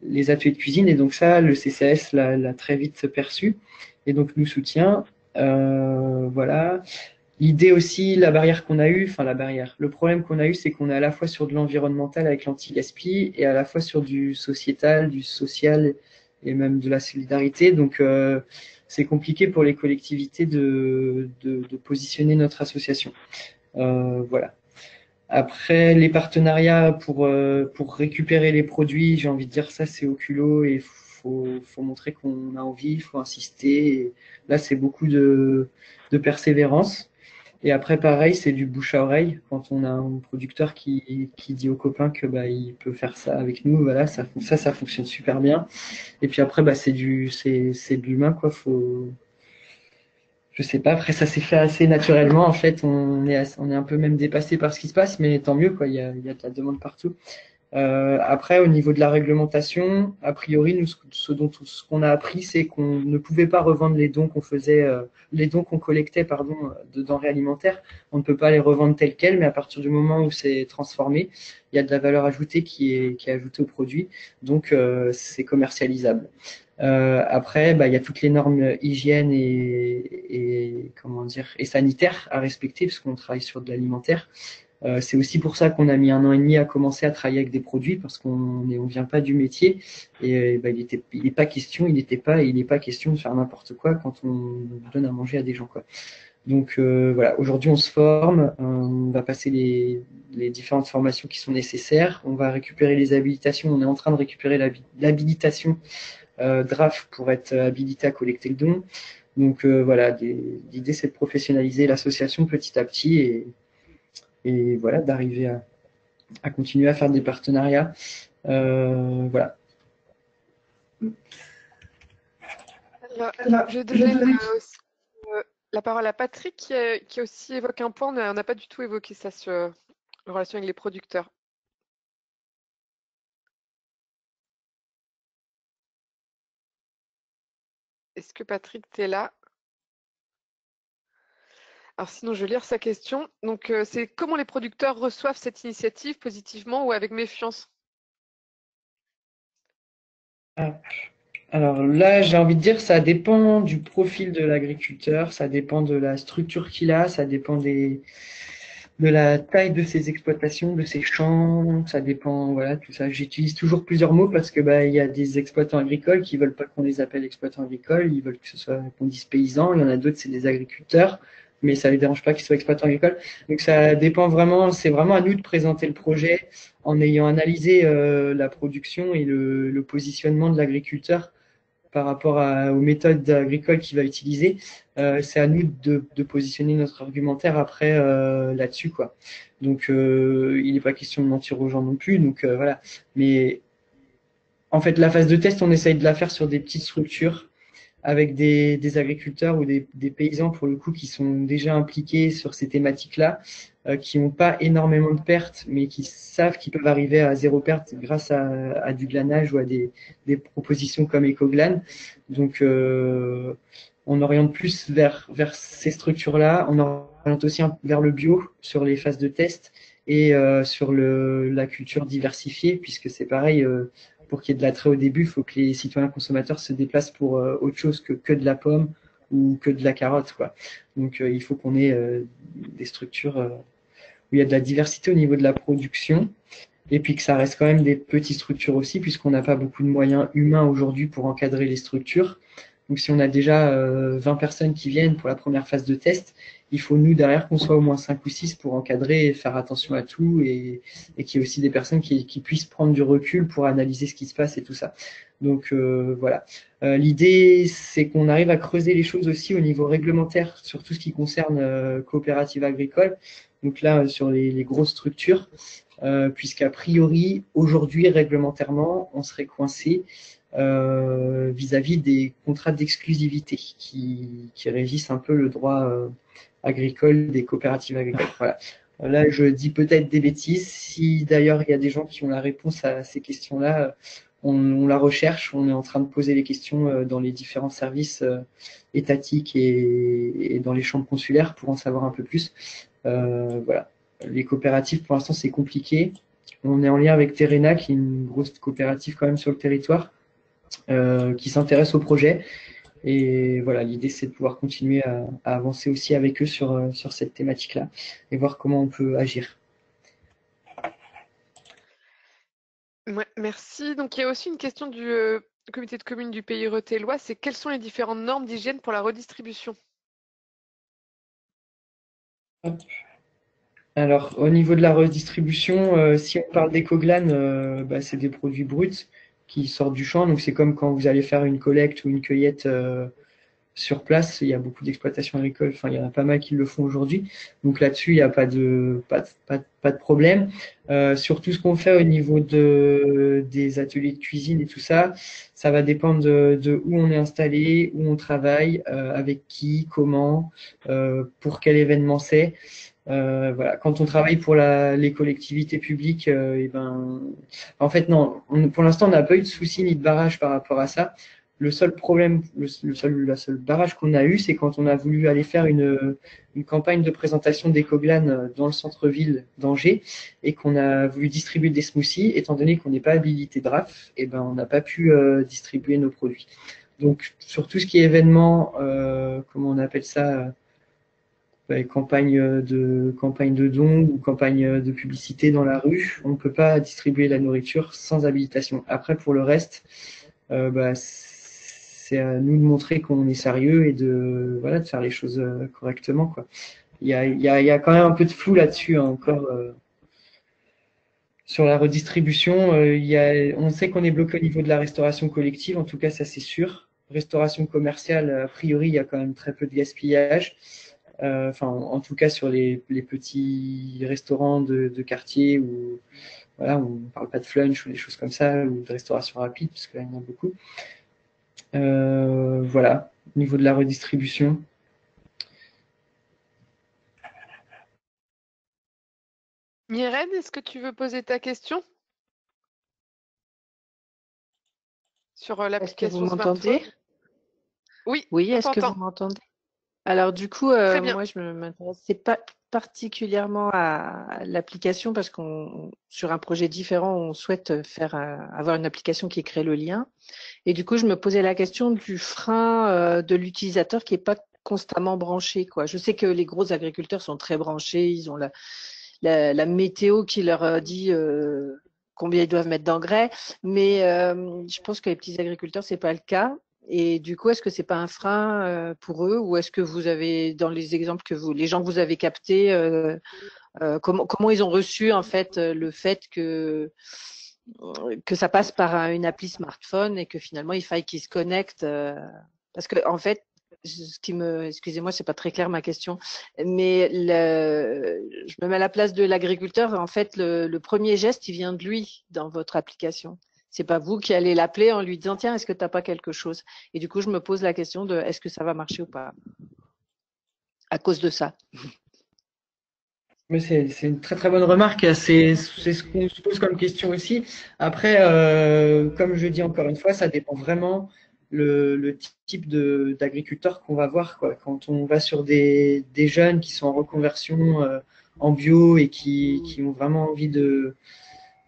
les ateliers de cuisine, et donc ça, le CCAS l'a très vite perçu, et donc nous soutient. Voilà. L'idée aussi, la barrière qu'on a eue, enfin la barrière, le problème qu'on a eu, c'est qu'on est à la fois sur de l'environnemental avec l'anti-gaspi et à la fois sur du sociétal, du social et même de la solidarité. Donc c'est compliqué pour les collectivités de positionner notre association. Voilà. Après, les partenariats pour récupérer les produits, j'ai envie de dire ça, c'est au culot, et faut montrer qu'on a envie, il faut insister. Et là, c'est beaucoup de persévérance. Et après, pareil, c'est du bouche à oreille. Quand on a un producteur qui dit aux copains que il peut faire ça avec nous, voilà, ça fonctionne super bien. Et puis après, c'est de l'humain, quoi. Je sais pas. Après, ça s'est fait assez naturellement. En fait, on est un peu même dépassé par ce qui se passe, mais tant mieux, quoi. Il y a de la demande partout. Après, au niveau de la réglementation, a priori, nous, ce qu'on a appris, c'est qu'on ne pouvait pas revendre les dons qu'on faisait, les dons qu'on collectait, pardon, de denrées alimentaires. On ne peut pas les revendre tels quels, mais à partir du moment où c'est transformé, il y a de la valeur ajoutée qui est ajoutée au produit, donc c'est commercialisable. Après, il y a toutes les normes hygiène et comment dire, et sanitaires à respecter, parce qu'on travaille sur de l'alimentaire. C'est aussi pour ça qu'on a mis 1 an et demi à commencer à travailler avec des produits, parce qu'on vient pas du métier, et il n'est pas question de faire n'importe quoi quand on donne à manger à des gens, quoi. Donc voilà, aujourd'hui on se forme, on va passer les différentes formations qui sont nécessaires, on va récupérer les habilitations, on est en train de récupérer l'habilitation DRAF pour être habilité à collecter le don. Donc voilà, l'idée c'est de professionnaliser l'association petit à petit, et voilà, d'arriver à continuer à faire des partenariats. Voilà. Alors, je vais donner aussi la parole à Patrick qui aussi évoque un point. On n'a pas du tout évoqué ça sur la relation avec les producteurs. Est-ce que Patrick, tu es là? Alors sinon, je vais lire sa question. Donc, c'est comment les producteurs reçoivent cette initiative, positivement ou avec méfiance? Alors là, j'ai envie de dire, ça dépend du profil de l'agriculteur, ça dépend de la structure qu'il a, ça dépend de la taille de ses exploitations, de ses champs, ça dépend, voilà, tout ça. J'utilise toujours plusieurs mots parce que il y a des exploitants agricoles qui veulent pas qu'on les appelle exploitants agricoles, ils veulent que ce soit qu'on dise paysans. Il y en a d'autres, c'est des agriculteurs, mais ça les dérange pas qu'ils soient exploitants agricoles. Donc ça dépend vraiment, c'est vraiment à nous de présenter le projet en ayant analysé la production et le positionnement de l'agriculteur par rapport aux méthodes agricoles qu'il va utiliser. C'est à nous de positionner notre argumentaire après là-dessus, quoi. Donc il n'est pas question de mentir aux gens non plus, donc voilà. Mais en fait, la phase de test, on essaye de la faire sur des petites structures avec des agriculteurs ou des paysans, pour le coup, qui sont déjà impliqués sur ces thématiques-là, qui n'ont pas énormément de pertes, mais qui savent qu'ils peuvent arriver à 0 perte grâce à du glanage ou à des propositions comme EcoGlan. Donc, on oriente plus vers ces structures-là. On oriente aussi vers le bio sur les phases de test, et sur la culture diversifiée, puisque c'est pareil, pour qu'il y ait de l'attrait au début, il faut que les citoyens consommateurs se déplacent pour autre chose que de la pomme ou que de la carotte, quoi. Donc il faut qu'on ait des structures où il y a de la diversité au niveau de la production, et puis que ça reste quand même des petites structures aussi, puisqu'on n'a pas beaucoup de moyens humains aujourd'hui pour encadrer les structures. Donc si on a déjà 20 personnes qui viennent pour la première phase de test, il faut nous derrière qu'on soit au moins 5 ou 6 pour encadrer et faire attention à tout, et qu'il y ait aussi des personnes qui puissent prendre du recul pour analyser ce qui se passe et tout ça. Donc voilà. L'idée, c'est qu'on arrive à creuser les choses aussi au niveau réglementaire sur tout ce qui concerne coopérative agricole, Donc là, sur les grosses structures, puisqu'a priori, aujourd'hui, réglementairement, on serait coincé vis-à-vis des contrats d'exclusivité qui régissent un peu le droit agricole des coopératives agricoles. Voilà. Là, je dis peut-être des bêtises. Si d'ailleurs il y a des gens qui ont la réponse à ces questions-là, on la recherche. On est en train de poser les questions dans les différents services étatiques et dans les chambres consulaires pour en savoir un peu plus. Voilà. Les coopératives, pour l'instant, c'est compliqué. On est en lien avec Terena, qui est une grosse coopérative quand même sur le territoire, qui s'intéresse au projet. Et voilà, l'idée, c'est de pouvoir continuer à avancer aussi avec eux sur cette thématique-là et voir comment on peut agir. Ouais, merci. Donc, il y a aussi une question du comité de communes du Pays Rethèlois, c'est quelles sont les différentes normes d'hygiène pour la redistribution? Alors, au niveau de la redistribution, si on parle d'écoglan, c'est des produits bruts qui sortent du champ. Donc, c'est comme quand vous allez faire une collecte ou une cueillette sur place. Il y a beaucoup d'exploitations agricoles. Enfin, il y en a pas mal qui le font aujourd'hui. Donc là-dessus, il n'y a pas de problème. Surtout ce qu'on fait au niveau des ateliers de cuisine et tout ça, ça va dépendre de où on est installé, où on travaille, avec qui, comment, pour quel événement c'est. Voilà. Quand on travaille pour les collectivités publiques, en fait, non, pour l'instant, on n'a pas eu de soucis ni de barrage par rapport à ça. Le seul problème, la seule barrage qu'on a eu, c'est quand on a voulu aller faire une campagne de présentation d'Ecoglan dans le centre-ville d'Angers et qu'on a voulu distribuer des smoothies. Étant donné qu'on n'est pas habilité DRAF, on n'a pas pu distribuer nos produits. Donc, sur tout ce qui est événement, comment on appelle ça, campagne de dons ou campagne de publicité dans la rue, on ne peut pas distribuer la nourriture sans habilitation. Après, pour le reste, c'est à nous de montrer qu'on est sérieux et de faire les choses correctement, quoi. Il y a quand même un peu de flou là-dessus encore sur la redistribution. On sait qu'on est bloqué au niveau de la restauration collective, en tout cas ça c'est sûr. Restauration commerciale, a priori, il y a quand même très peu de gaspillage. En tout cas sur les petits restaurants de quartier où voilà, on ne parle pas de flunch ou des choses comme ça, ou de restauration rapide, parce que là, il y en a beaucoup. Voilà, au niveau de la redistribution. Myrène, est-ce que tu veux poser ta question sur l'application smartphone? Est-ce que vous m'entendez? Oui, Oui, est-ce que t'entends. vous m'entendez? Alors du coup, moi je m'intéressais pas particulièrement à l'application parce qu'on sur un projet différent, on souhaite faire avoir une application qui crée le lien. Et du coup, je me posais la question du frein de l'utilisateur qui est pas constamment branché, quoi. Je sais que les gros agriculteurs sont très branchés, ils ont la météo qui leur dit combien ils doivent mettre d'engrais, mais je pense que les petits agriculteurs, c'est pas le cas. Et du coup, est-ce que c'est pas un frein pour eux, ou est-ce que vous avez, dans les exemples les gens que vous avez captés, comment ils ont reçu en fait le fait que ça passe par une appli smartphone et que finalement il faille qu'ils se connectent parce que en fait, excusez-moi, c'est pas très clair ma question, mais je me mets à la place de l'agriculteur. En fait, le premier geste, il vient de lui dans votre application. C'est pas vous qui allez l'appeler en lui disant tiens, est-ce que tu n'as pas quelque chose? Et du coup, je me pose la question de est-ce que ça va marcher ou pas à cause de ça. Mais c'est une très très bonne remarque. C'est ce qu'on se pose comme question aussi. Après, comme je dis encore une fois, ça dépend vraiment le type d'agriculteur qu'on va voir, quoi. Quand on va sur des jeunes qui sont en reconversion en bio et qui ont vraiment envie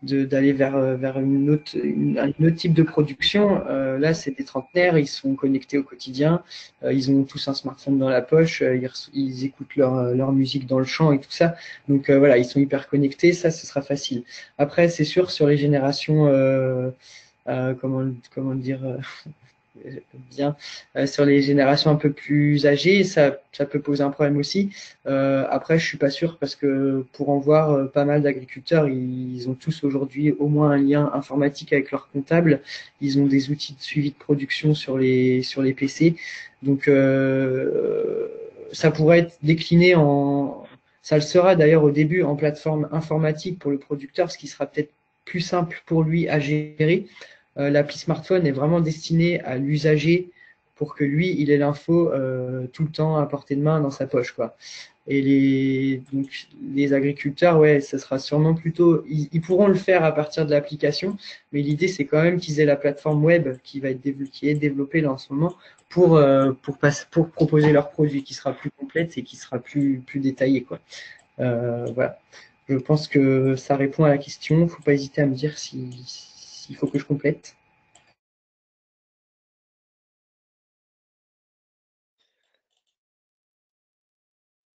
d'aller vers un autre type de production. Là, c'est des trentenaires, ils sont connectés au quotidien, ils ont tous un smartphone dans la poche, ils écoutent leur musique dans le champ et tout ça. Donc voilà, ils sont hyper connectés, ça, ce sera facile. Après, c'est sûr, sur les générations, comment dire bien, sur les générations un peu plus âgées, ça peut poser un problème aussi. Après, je suis pas sûr parce que pour en voir pas mal d'agriculteurs, ils ont tous aujourd'hui au moins un lien informatique avec leur comptable. Ils ont des outils de suivi de production sur les PC. Donc, ça pourrait être décliné Ça le sera d'ailleurs au début en plateforme informatique pour le producteur, ce qui sera peut-être plus simple pour lui à gérer. L'appli smartphone est vraiment destinée à l'usager pour que lui, il ait l'info tout le temps à portée de main dans sa poche, quoi. Et donc, les agriculteurs, ouais, ça sera sûrement plutôt, ils pourront le faire à partir de l'application, mais l'idée, c'est quand même qu'ils aient la plateforme web qui est développée là en ce moment pour proposer leur produit qui sera plus complète et qui sera plus détaillé, quoi. Voilà. Je pense que ça répond à la question. Faut pas hésiter à me dire s'il faut que je complète.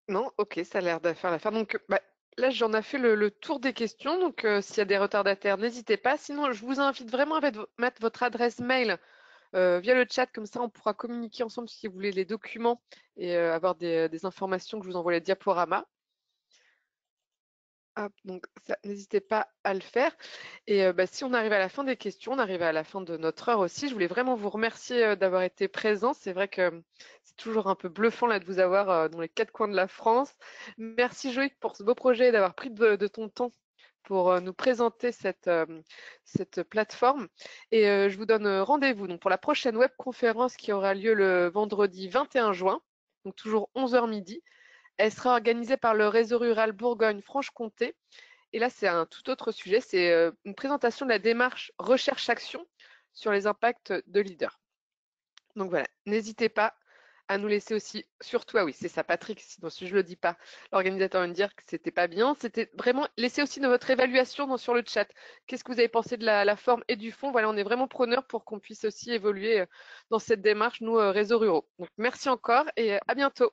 Non, ok, ça a l'air de faire l'affaire. Donc là, j'en ai fait le tour des questions. Donc s'il y a des retardataires, n'hésitez pas. Sinon, je vous invite vraiment à mettre votre adresse mail via le chat. Comme ça, on pourra communiquer ensemble si vous voulez les documents et avoir des informations que je vous envoie les diaporamas. Hop, donc ça, n'hésitez pas à le faire. Et si on arrive à la fin des questions, on arrive à la fin de notre heure aussi. Je voulais vraiment vous remercier d'avoir été présents. C'est vrai que c'est toujours un peu bluffant là de vous avoir dans les quatre coins de la France. Merci Joïc pour ce beau projet et d'avoir pris de ton temps pour nous présenter cette plateforme. Et je vous donne rendez-vous donc pour la prochaine web conférence qui aura lieu le vendredi 21 juin, donc toujours 11h midi. Elle sera organisée par le réseau rural Bourgogne-Franche-Comté. Et là, c'est un tout autre sujet. C'est une présentation de la démarche recherche-action sur les impacts de leader. Donc voilà, n'hésitez pas à nous laisser aussi, surtout, ah oui, c'est ça, Patrick, sinon si je ne le dis pas, l'organisateur va me dire que c'était pas bien. C'était vraiment, laissez aussi de votre évaluation sur le chat. Qu'est-ce que vous avez pensé de la forme et du fond? Voilà, on est vraiment preneurs pour qu'on puisse aussi évoluer dans cette démarche, nous, réseaux ruraux. Donc merci encore et à bientôt.